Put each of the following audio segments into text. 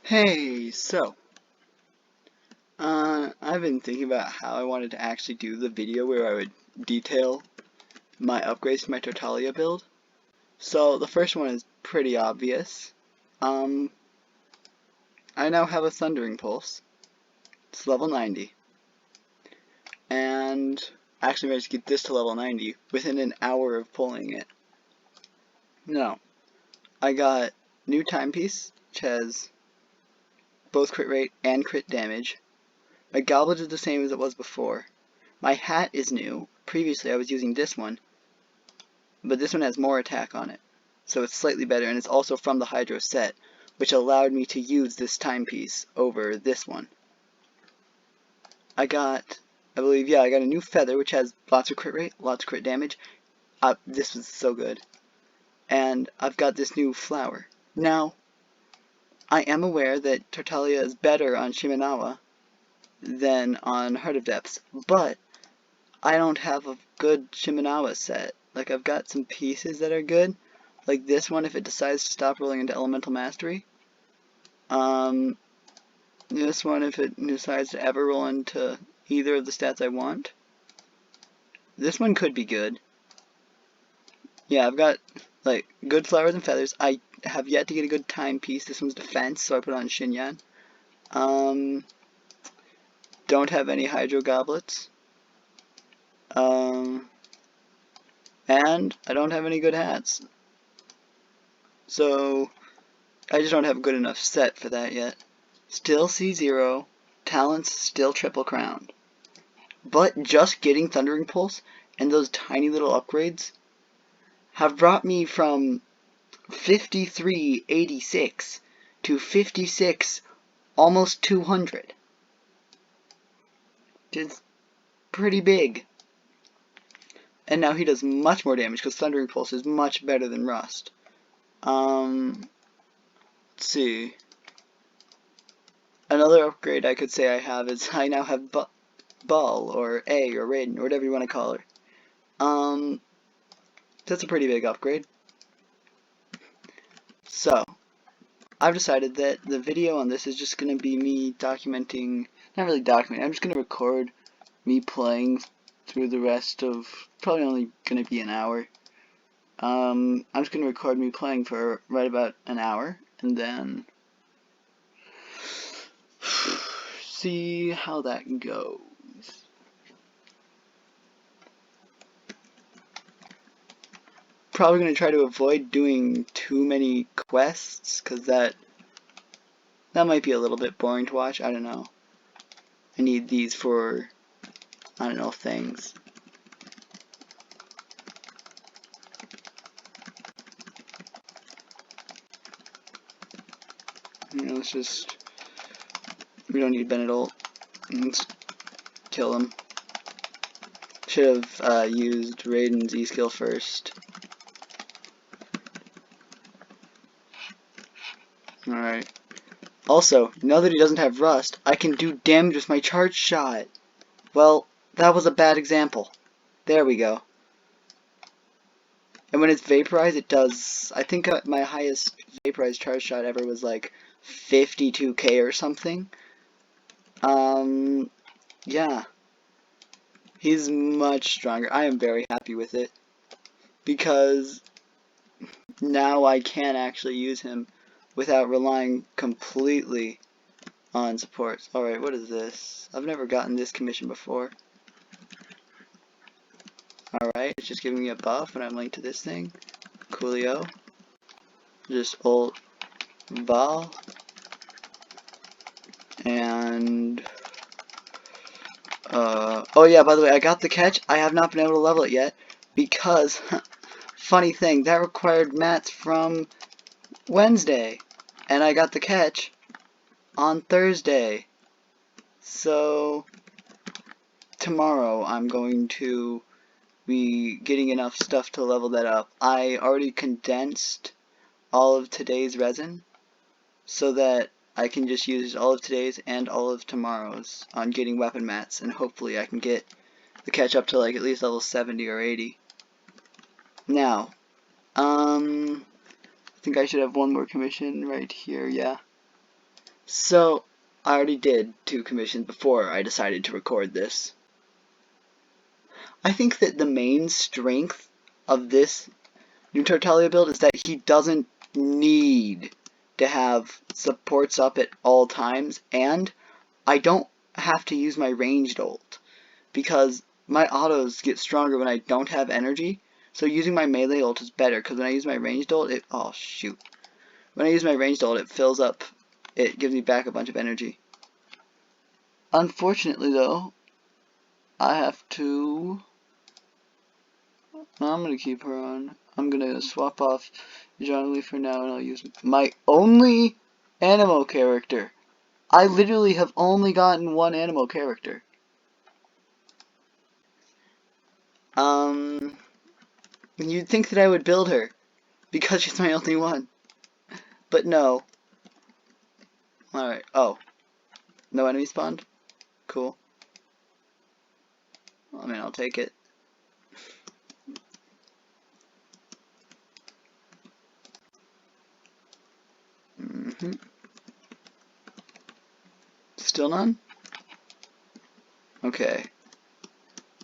Hey, I've been thinking about how I wanted to actually do the video where I would detail my upgrades to my Tartaglia build. So the first one is pretty obvious. Um, I now have a Thundering Pulse. It's level 90. And I actually managed to get this to level 90 within an hour of pulling it. No, I got new timepiece, which has both crit rate and crit damage. My goblet is the same as it was before. My hat is new. Previously I was using this one, but this one has more attack on it. So it's slightly better, and it's also from the Hydro set, which allowed me to use this timepiece over this one. I got a new feather, which has lots of crit rate, lots of crit damage. This was so good. And I've got this new flower. Now, I am aware that Tartaglia is better on Shimenawa than on Heart of Depths, but I don't have a good Shimenawa set. Like, I've got some pieces that are good, like this one if it decides to stop rolling into Elemental Mastery. This one if it decides to ever roll into either of the stats I want. This one could be good. Yeah, I've got, like, good flowers and feathers. I have yet to get a good timepiece. This one's defense, so I put it on Shinyan. Don't have any Hydro Goblets. And I don't have any good hats. So, I just don't have a good enough set for that yet. Still C0, talents still triple crowned. But just getting Thundering Pulse and those tiny little upgrades have brought me from 5386 to 56, almost 200. It's pretty big. And now he does much more damage because Thundering Pulse is much better than Rust. Let's see. Another upgrade I could say I have is I now have Ball, or A, or Raiden, or whatever you want to call her. That's a pretty big upgrade. So, I've decided that the video on this is just going to be me documenting, not really documenting, I'm just going to record me playing through the rest of, probably only going to be an hour. I'm just going to record me playing for right about an hour, and then see how that goes. Probably going to try to avoid doing too many quests, because that might be a little bit boring to watch. I don't know. I need these for, I don't know, things. Let's just, we don't need Benedalt. Let's kill him. Should have used Raiden's E-skill first. Alright. Also, now that he doesn't have Rust, I can do damage with my charge shot. Well, that was a bad example. There we go. And when it's vaporized, it does, I think my highest vaporized charge shot ever was like 52k or something. Yeah. He's much stronger. I am very happy with it. Because now I can actually use him without relying completely on supports. Alright, what is this? I've never gotten this commission before. Alright, it's just giving me a buff when I'm linked to this thing. Coolio. Just ult Val. And oh yeah, by the way, I got the catch. I have not been able to level it yet because funny thing, that required mats from Wednesday, and I got the catch on Thursday. So tomorrow I'm going to be getting enough stuff to level that up. I already condensed all of today's resin so that I can just use all of today's and all of tomorrow's on getting weapon mats, and hopefully I can get the catch up to like at least level 70 or 80. Now, I think I should have one more commission right here, yeah. So, I already did 2 commissions before I decided to record this. I think that the main strength of this new Tartaglia build is that he doesn't need to have supports up at all times, and I don't have to use my ranged ult, because my autos get stronger when I don't have energy, so using my melee ult is better, because when I use my ranged ult, oh shoot. When I use my ranged ult, it fills up, it gives me back a bunch of energy. Unfortunately though, I have to, I'm gonna keep her on. I'm gonna swap off Zhongli for now, and I'll use my only Animo character. I literally have only gotten one Animo character. You'd think that I would build her, because she's my only one. But no. Alright, oh. No enemy spawned? Cool. I mean, I'll take it. Still none? Okay.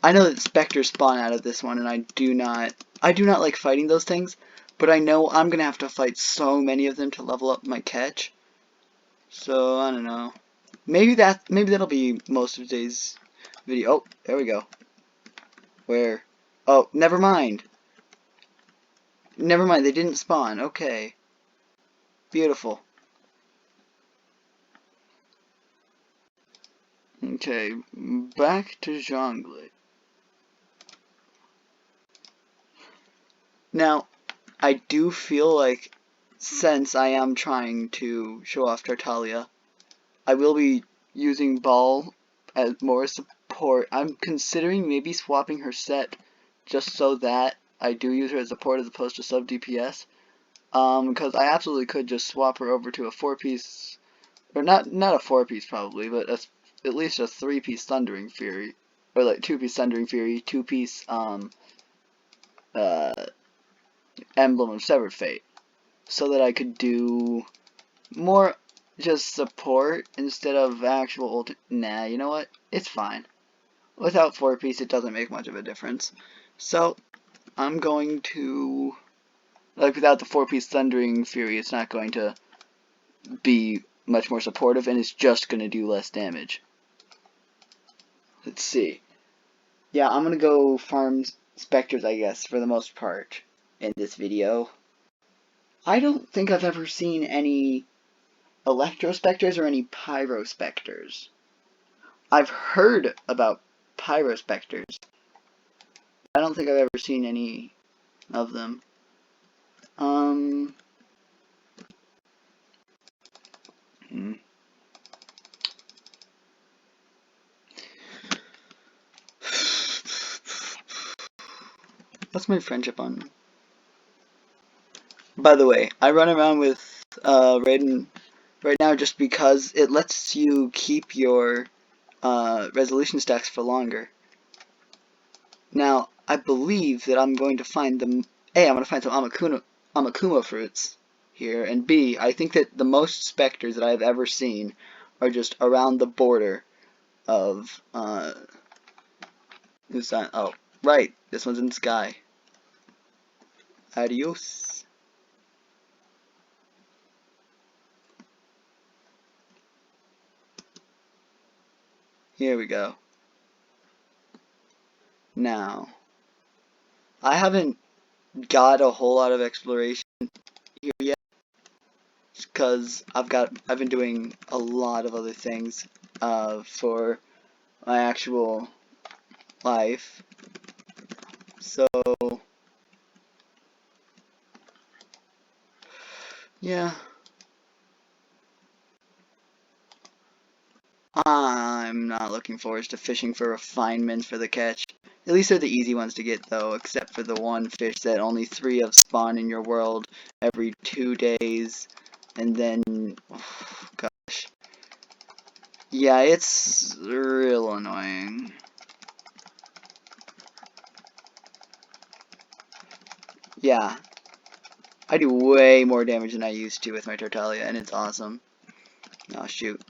I know that specters spawn out of this one, and I do not like fighting those things, but I know I'm gonna have to fight so many of them to level up my catch. So, I don't know. Maybe that'll be most of today's video. Oh, there we go. Where? Oh, never mind. Never mind, they didn't spawn. Okay. Beautiful. Okay, back to Zhongli. Now, I do feel like, since I am trying to show off Tartaglia, I will be using Ball as more support. I'm considering maybe swapping her set just so that I do use her as support as opposed to sub DPS. Because I absolutely could just swap her over to a 4-piece, or not a 4-piece probably, but at least a 3-piece Thundering Fury, or like 2-piece Thundering Fury, 2-piece uh, Emblem of Severed Fate, so that I could do more just support instead of actual Nah, you know what? It's fine. Without 4-piece, it doesn't make much of a difference. So, I'm going to, like, without the 4-piece Thundering Fury, it's not going to be much more supportive, and it's just going to do less damage. Let's see. Yeah, I'm going to go farm Spectres, I guess, for the most part, in this video. I don't think I've ever seen any Electro Spectres or any Pyro Spectres. I've heard about Pyro Spectres. I don't think I've ever seen any of them. Hmm. What's my friendship on? By the way, I run around with Raiden right now just because it lets you keep your resolution stacks for longer. Now, I believe that I'm going to find them. A, I'm going to find some Amakuma fruits here, and B, I think that the most specters that I've ever seen are just around the border of who's that? Oh, right, this one's in the sky. Adios. Here we go. Now, I haven't got a whole lot of exploration here yet, because I've been doing a lot of other things for my actual life. So yeah, I'm not looking forward to fishing for refinements for the catch. At least they're the easy ones to get though, except for the one fish that only 3 of spawn in your world every 2 days, and then oh, gosh. Yeah, it's real annoying. Yeah, I do way more damage than I used to with my Tartaglia, and it's awesome. Oh, shoot.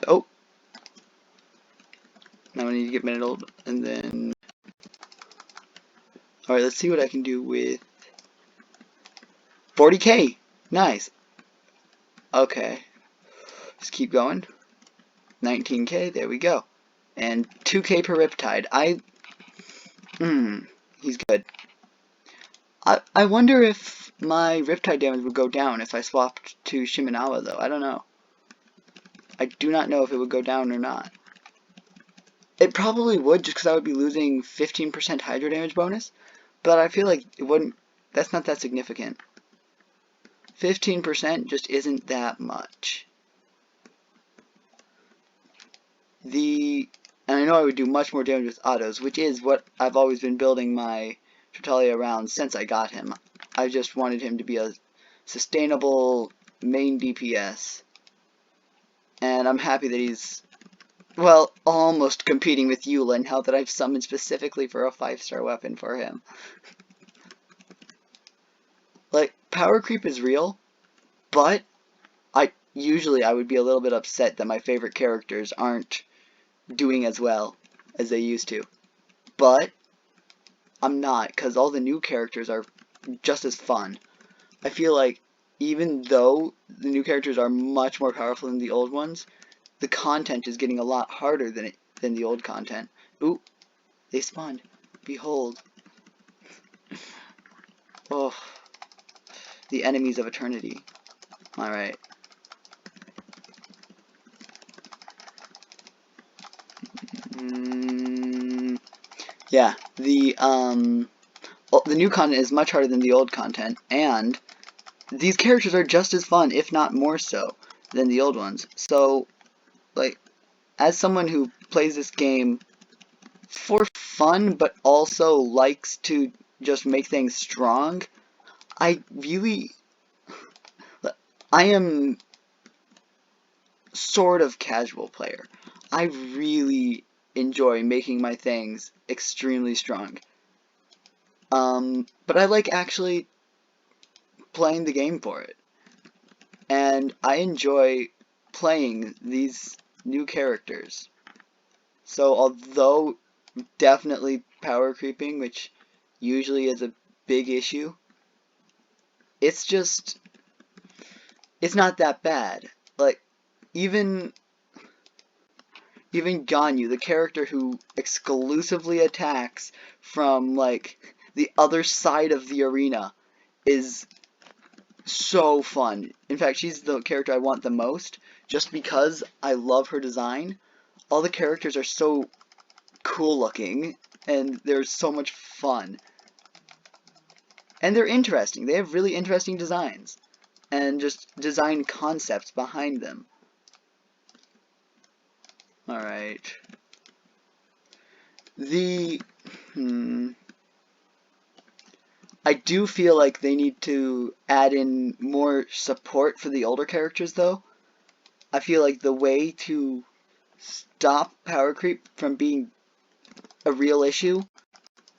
Oh! Now I need to get middled, and then... Alright, let's see what I can do with... 40k! Nice! Okay. Just keep going. 19k, there we go. And 2k per Riptide. He's good. I wonder if my Riptide damage would go down if I swapped to Shimenawa, though. I don't know. I do not know if it would go down or not. It probably would, just because I would be losing 15% Hydro damage bonus, but I feel like it wouldn't. That's not that significant. 15% just isn't that much. And I know I would do much more damage with autos, which is what I've always been building my Tartaglia around since I got him. I just wanted him to be a sustainable main DPS. And I'm happy that he's, well, almost competing with Eula now that I've summoned specifically for a 5-star weapon for him. Like, power creep is real, but usually I would be a little bit upset that my favorite characters aren't doing as well as they used to. But I'm not, because all the new characters are just as fun. I feel like even though the new characters are much more powerful than the old ones, the content is getting a lot harder than the old content. Ooh, they spawned. Behold. Oh, the enemies of eternity. Alright. Yeah, the new content is much harder than the old content, and these characters are just as fun, if not more so, than the old ones. So, like, as someone who plays this game for fun, but also likes to just make things strong, I am sort of casual player. I really enjoy making my things extremely strong. But I like actually playing the game for it. And I enjoy playing these new characters. So although definitely power creeping, which usually is a big issue, it's not that bad. Like, even Ganyu, the character who exclusively attacks from, like, the other side of the arena, is so fun. In fact, she's the character I want the most, just because I love her design. All the characters are so cool looking, and they're so much fun. And they're interesting. They have really interesting designs, and just design concepts behind them. Alright. I do feel like they need to add in more support for the older characters, though. I feel like the way to stop power creep from being a real issue,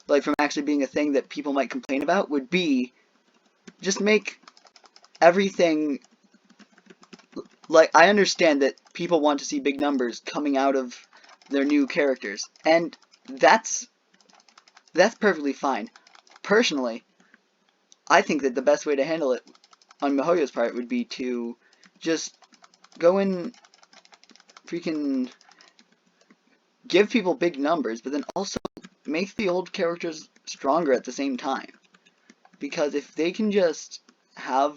like from actually being a thing that people might complain about, would be just make everything... Like, I understand that people want to see big numbers coming out of their new characters, and that's perfectly fine. Personally, I think that the best way to handle it on MiHoYo's part would be to just go and freaking give people big numbers, but then also make the old characters stronger at the same time. Because if they can just have...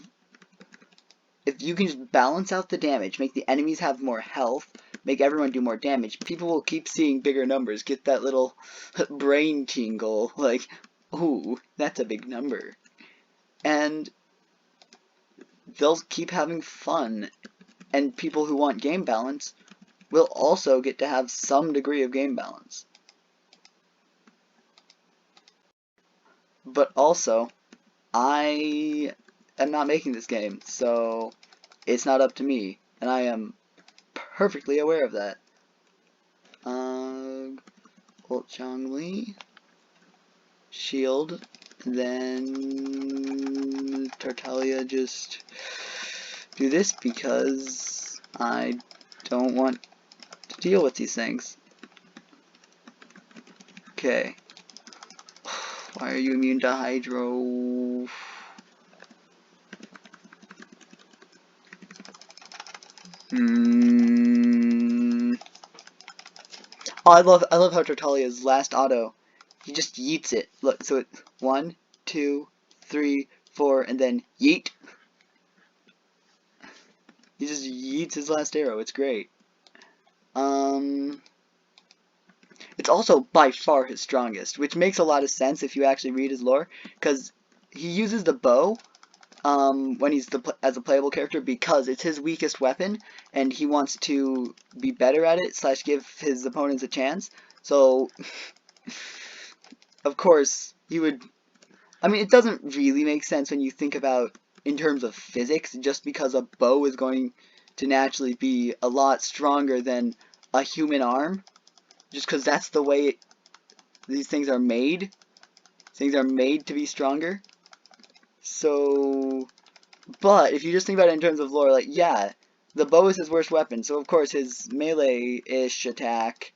If you can just balance out the damage, make the enemies have more health, make everyone do more damage, people will keep seeing bigger numbers, get that little brain tingle, like, ooh, that's a big number. And they'll keep having fun, and people who want game balance will also get to have some degree of game balance. But also, I am not making this game, so it's not up to me, and I am perfectly aware of that. Ult Zhongli, shield, And then Tartaglia just do this because I don't want to deal with these things. Okay. Why are you immune to Hydro? Oh, I love how Tartaglia's last auto, he just yeets it. Look, so it's 1, 2, 3, 4, and then yeet. He just yeets his last arrow. It's great. It's also by far his strongest, which makes a lot of sense if you actually read his lore, because he uses the bow when he's as a playable character because it's his weakest weapon, and he wants to be better at it / give his opponents a chance. So, of course, he would. I mean, it doesn't really make sense when you think about in terms of physics, just because a bow is going to naturally be a lot stronger than a human arm, just because that's the way these things are made. Things are made to be stronger. So, but if you just think about it in terms of lore, like, yeah, the bow is his worst weapon, so of course his melee-ish attack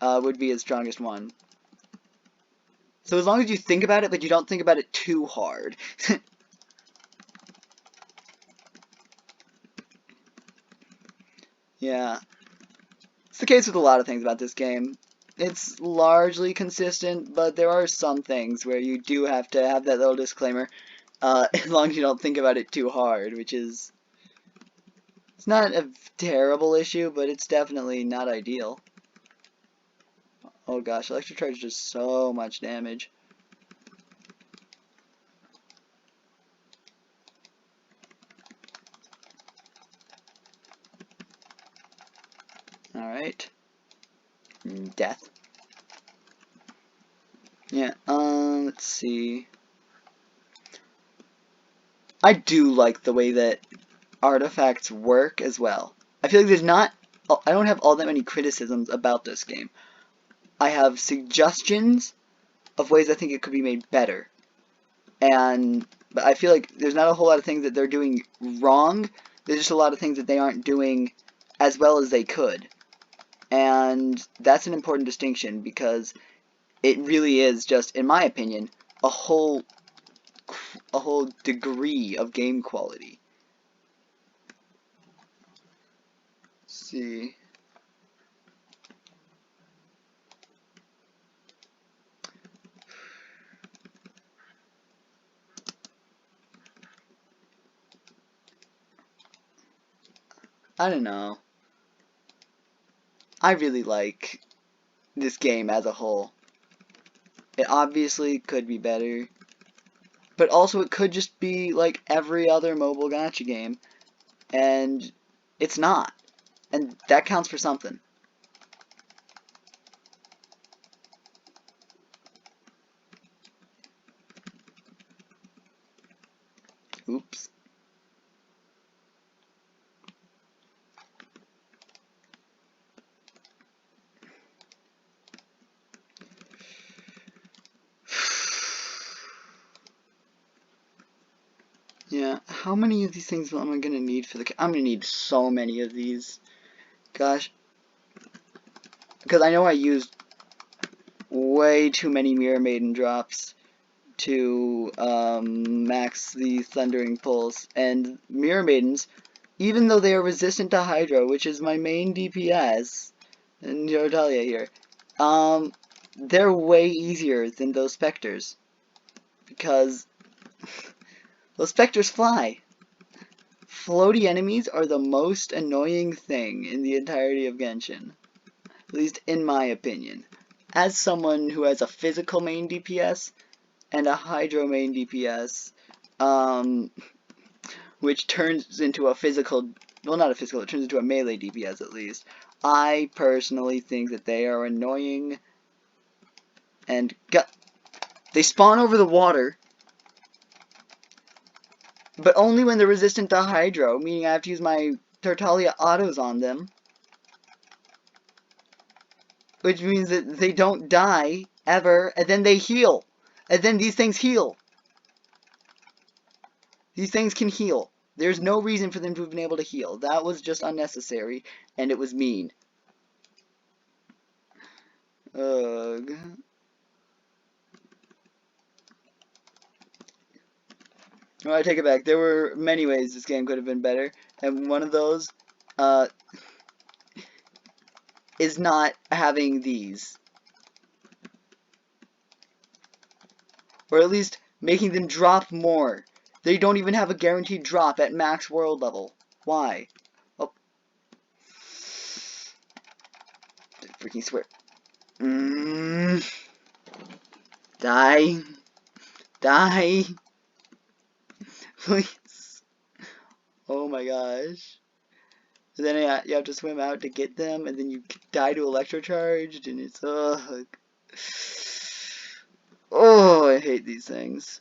would be his strongest one. So as long as you think about it, but you don't think about it too hard. Yeah. It's the case with a lot of things about this game. It's largely consistent, but there are some things where you do have to have that little disclaimer, as long as you don't think about it too hard, which is... It's not a terrible issue, but it's definitely not ideal. Oh gosh, electric charge does so much damage. Alright. Death. Yeah, let's see. I do like the way that artifacts work as well. I feel like I don't have all that many criticisms about this game. I have suggestions of ways I think it could be made better. But I feel like there's not a whole lot of things that they're doing wrong. There's just a lot of things that they aren't doing as well as they could. And that's an important distinction because it really is just, in my opinion, a whole degree of game quality. Let's see. I don't know. I really like this game as a whole. It obviously could be better, but also it could just be like every other mobile gacha game, and it's not. And that counts for something. Oops. Yeah, how many of these things am I gonna need for I'm gonna need so many of these. Gosh. Because I know I used way too many Mirror Maiden drops to max the Thundering Pulse. And Mirror Maidens, even though they are resistant to Hydro, which is my main DPS, and Tartaglia here, they're way easier than those Spectres. Because those Spectres fly. Floaty enemies are the most annoying thing in the entirety of Genshin. At least in my opinion. As someone who has a physical main DPS and a Hydro main DPS, which turns into a physical, well not a physical, it turns into a melee DPS at least, I personally think that they are annoying and they spawn over the water, but only when they're resistant to Hydro, meaning I have to use my Tartaglia autos on them. Which means that they don't die, ever, and then they heal. And then these things heal. These things can heal. There's no reason for them to have been able to heal. That was just unnecessary, and it was mean. Ugh. Well, I take it back. There were many ways this game could have been better, and one of those uh, is not having these. Or at least making them drop more. They don't even have a guaranteed drop at max world level. Why? Oh. I freaking swear. Die. Die. Please. Oh my gosh. And then you have to swim out to get them, and then you die to electrocharged, and it's, ugh. Oh, I hate these things.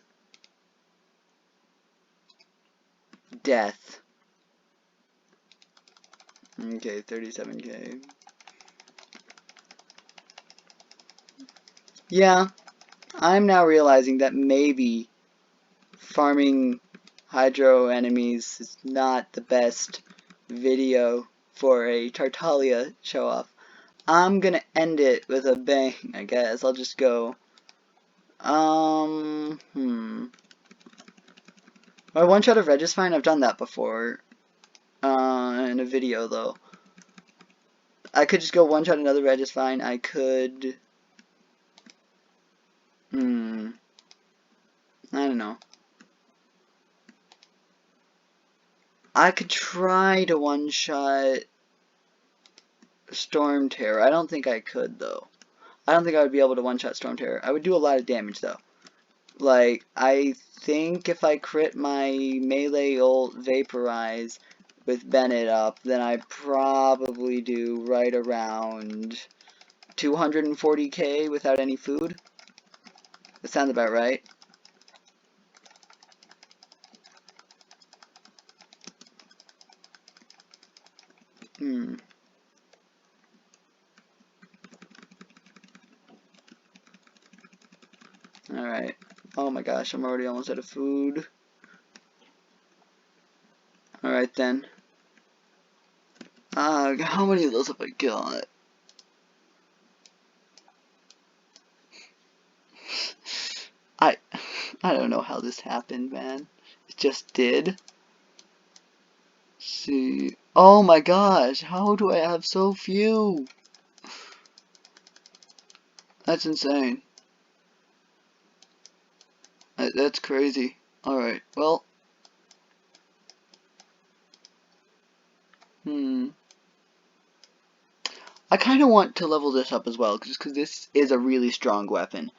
Death. Okay, 37k. Yeah, I'm now realizing that maybe farming hydro enemies is not the best video for a Tartaglia show-off. I'm gonna end it with a bang, I guess. I'll just go, My one-shot of Red is fine. I've done that before, in a video, though. I could just go one-shot another Red is fine. I could, I don't know. I could try to one-shot Storm Terror. I don't think I could, though. I don't think I would be able to one-shot Storm Terror. I would do a lot of damage, though. Like, I think if I crit my melee ult Vaporize with Bennett up, then I probably do right around 240k without any food. That sounds about right. Alright. Oh my gosh, I'm already almost out of food. Alright then. How many of those have I got? I I don't know how this happened, man. It just did. Let's see. Oh my gosh, how do I have so few? That's insane. That's crazy. Alright, well. I kind of want to level this up as well, just because this is a really strong weapon.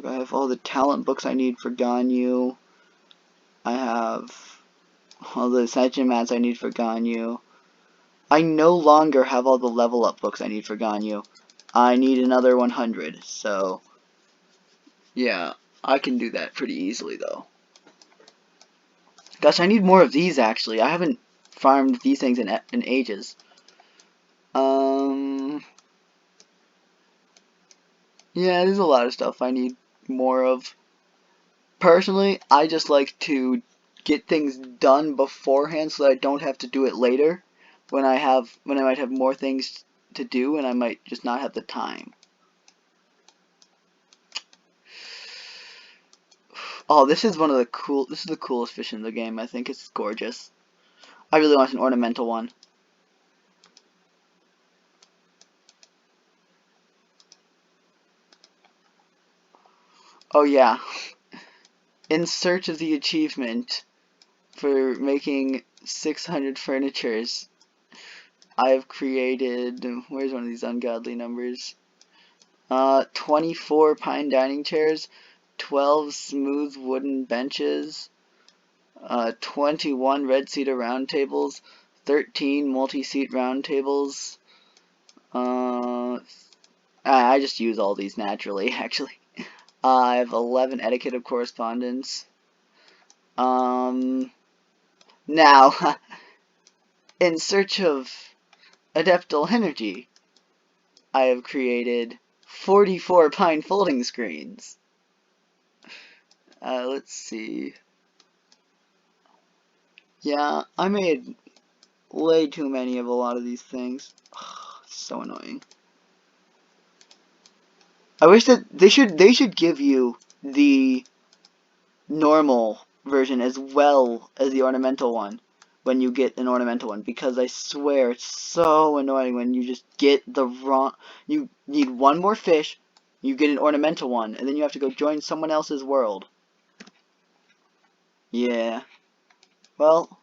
I have all the talent books I need for Ganyu. I have all the Ascension mats I need for Ganyu. I no longer have all the level up books I need for Ganyu. I need another 100, so yeah, I can do that pretty easily though. Gosh, I need more of these actually. I haven't farmed these things in ages. Yeah, there's a lot of stuff I need more of. Personally, I just like to get things done beforehand so that I don't have to do it later when I might have more things to do and I might just not have the time. Oh, this is the coolest fish in the game. I think it's gorgeous. I really want an ornamental one. Oh yeah. In search of the achievement for making 600 furnitures, I have created, where's one of these ungodly numbers? 24 pine dining chairs, 12 smooth wooden benches, 21 red cedar round tables, 13 multi-seat round tables. I just use all these naturally, actually. I have 11 etiquette of correspondence. Now, in search of adeptal energy, I have created 44 pine folding screens. Let's see. Yeah, I made way too many of a lot of these things. So annoying. I wish that they should give you the normal version as well as the ornamental one when you get an ornamental one, because I swear it's so annoying when you just get the wrong. You need one more fish, you get an ornamental one, and then you have to go join someone else's world. Yeah. Well,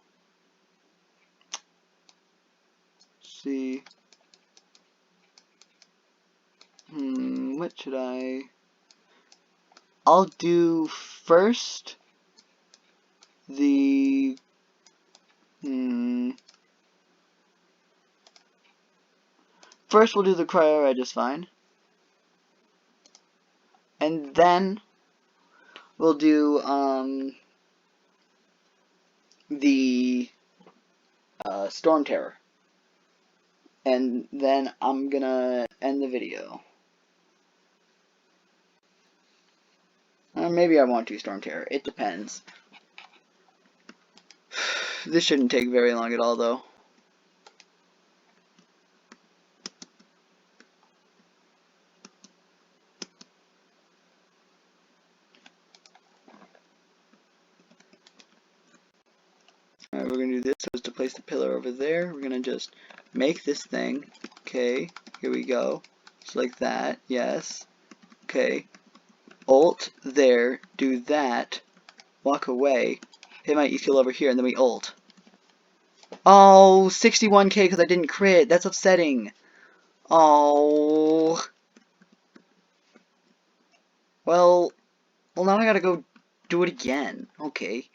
let's see. What should I? I'll do first the first we'll do the cryo just fine. And then we'll do the Storm Terror. And then I'm gonna end the video. Or maybe I won't do Storm Terror. It depends. This shouldn't take very long at all, though. Alright, we're gonna do this so as to place the pillar over there. We're gonna just make this thing. Okay, here we go. Just like that. Yes. Okay. Ult there. Do that. Walk away. Hit my E skill over here, and then we ult. Oh, 61k because I didn't crit. That's upsetting. Oh. Well, now I gotta go do it again. Okay.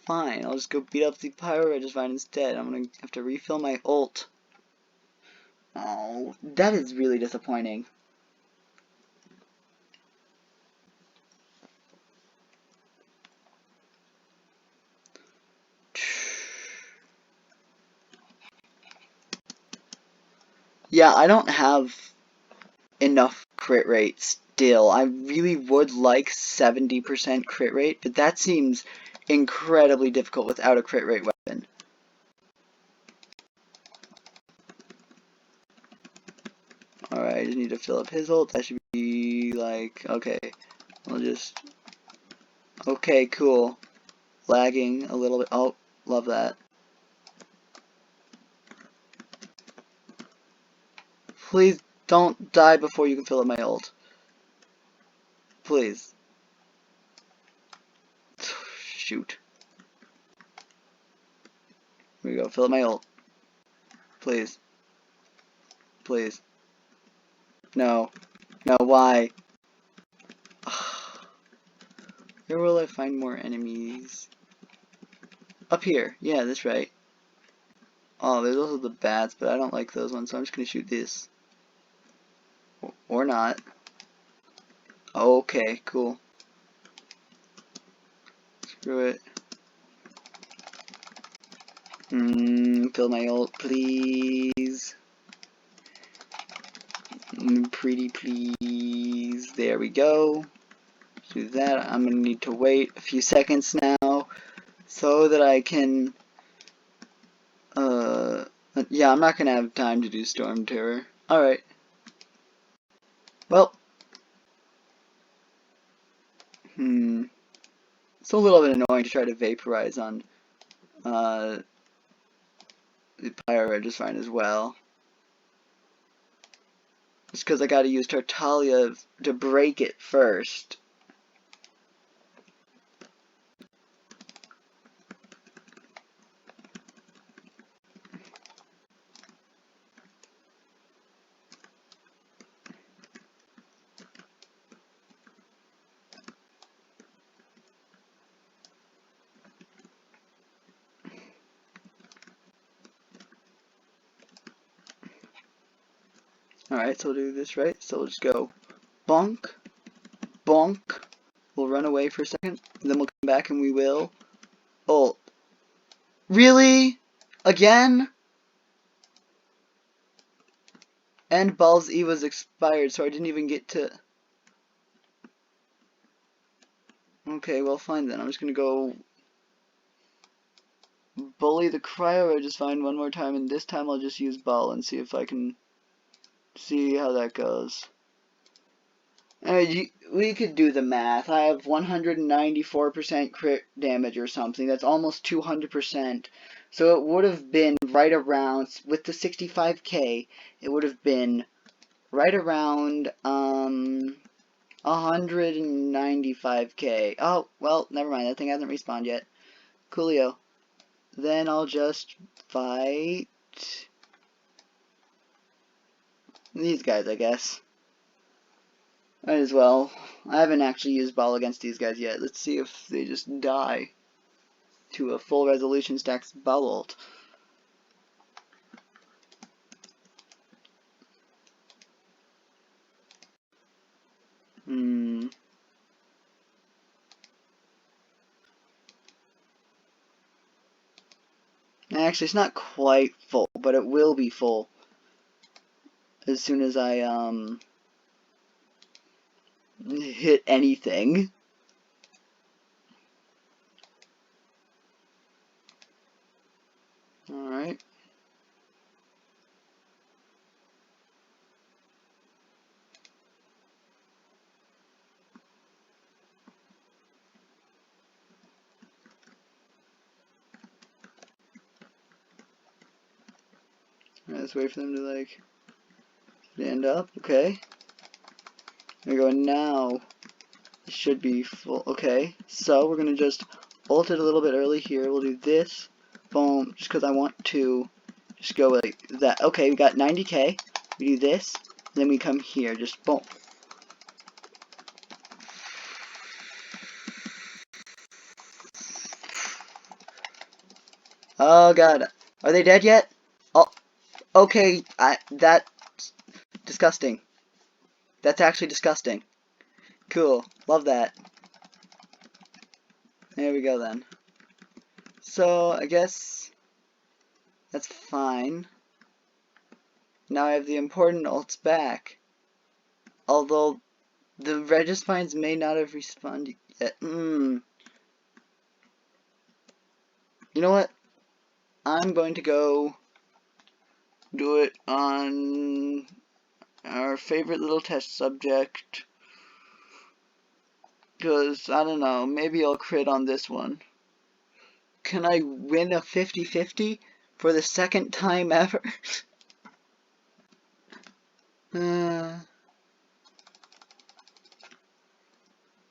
Fine, I'll just go beat up the Pyro Regicide instead. I'm gonna have to refill my ult. Oh, that is really disappointing. Yeah, I don't have enough crit rate still. I really would like 70% crit rate, but that seems incredibly difficult without a crit rate weapon. Alright, I just need to fill up his ult. That should be like, okay. I'll just... Okay, cool. Lagging a little bit. Oh, love that. Please don't die before you can fill up my ult. Please. Shoot. Here we go. Fill up my ult. Please. Please. No. No, why? Where will I find more enemies? Up here. Yeah, that's right. Oh, there's also the bats, but I don't like those ones, so I'm just gonna shoot this. Or not. Okay, cool. Screw it. Fill my ult, please. Pretty please. There we go. Do that. I'm gonna need to wait a few seconds now so that I can yeah, I'm not gonna have time to do Storm Terror. Alright. Well, it's a little bit annoying to try to vaporize on the Pyro Regicide as well. Just because I gotta use Tartaglia to break it first. Alright, so we'll do this right. So we'll just go bonk, bonk. We'll run away for a second, and then we'll come back and we will ult. Really? Again? And Ball's E was expired, so I didn't even get to... Okay, well fine then. I'm just gonna go bully the Cryo just fine one more time, and this time I'll just use Ball and see if I can see how that goes. We could do the math. I have 194% crit damage or something. That's almost 200%. So it would have been right around, with the 65k, it would have been right around 195k. Oh, well, never mind. That thing hasn't respawned yet. Coolio. Then I'll just fight these guys, I guess. Might as well. I haven't actually used Ball against these guys yet. Let's see if they just die to a full resolution stacks Ball ult. Actually, it's not quite full, but it will be full as soon as I hit anything. Alright. Let's wait for them to, like, stand up. Okay. There we go. Now, it should be full. Okay. So, we're going to just ult it a little bit early here. We'll do this. Boom. Just because I want to just go like that. Okay, we got 90k. We do this. Then we come here. Just boom. Oh, God. Are they dead yet? Oh, okay. That's disgusting. That's actually disgusting. Cool. Love that. There we go then. So, I guess that's fine. Now I have the important ults back. Although, the Regispines may not have responded yet. You know what? I'm going to go do it on our favorite little test subject. Because, I don't know, maybe I'll crit on this one. Can I win a 50-50 for the second time ever? Alright,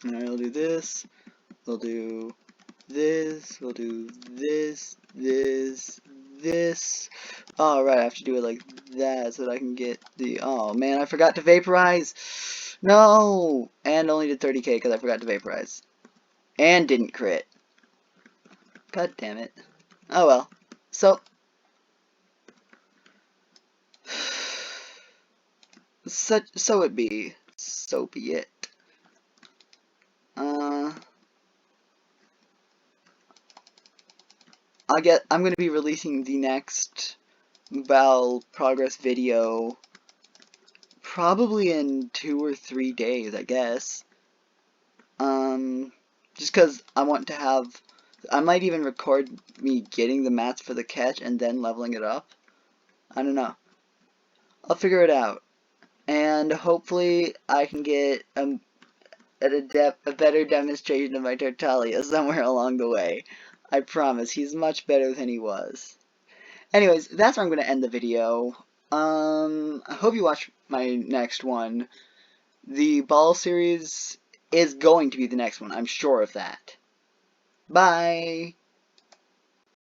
we'll do this. We'll do this. We'll do this. This. Alright, I have to do it like that so that I can get the... Oh, man, I forgot to vaporize. No! And only did 30k because I forgot to vaporize. And didn't crit. God damn it. Oh well. So so it be. So be it. I'm gonna be releasing the next Val progress video probably in 2 or 3 days, I guess. Just cause I want to have, I might even record me getting the mats for the catch and then leveling it up. I don't know. I'll figure it out. And hopefully I can get a better demonstration of my Tartaglia somewhere along the way. I promise, he's much better than he was. Anyways, that's where I'm going to end the video. I hope you watch my next one. The Ball series is going to be the next one, I'm sure of that. Bye!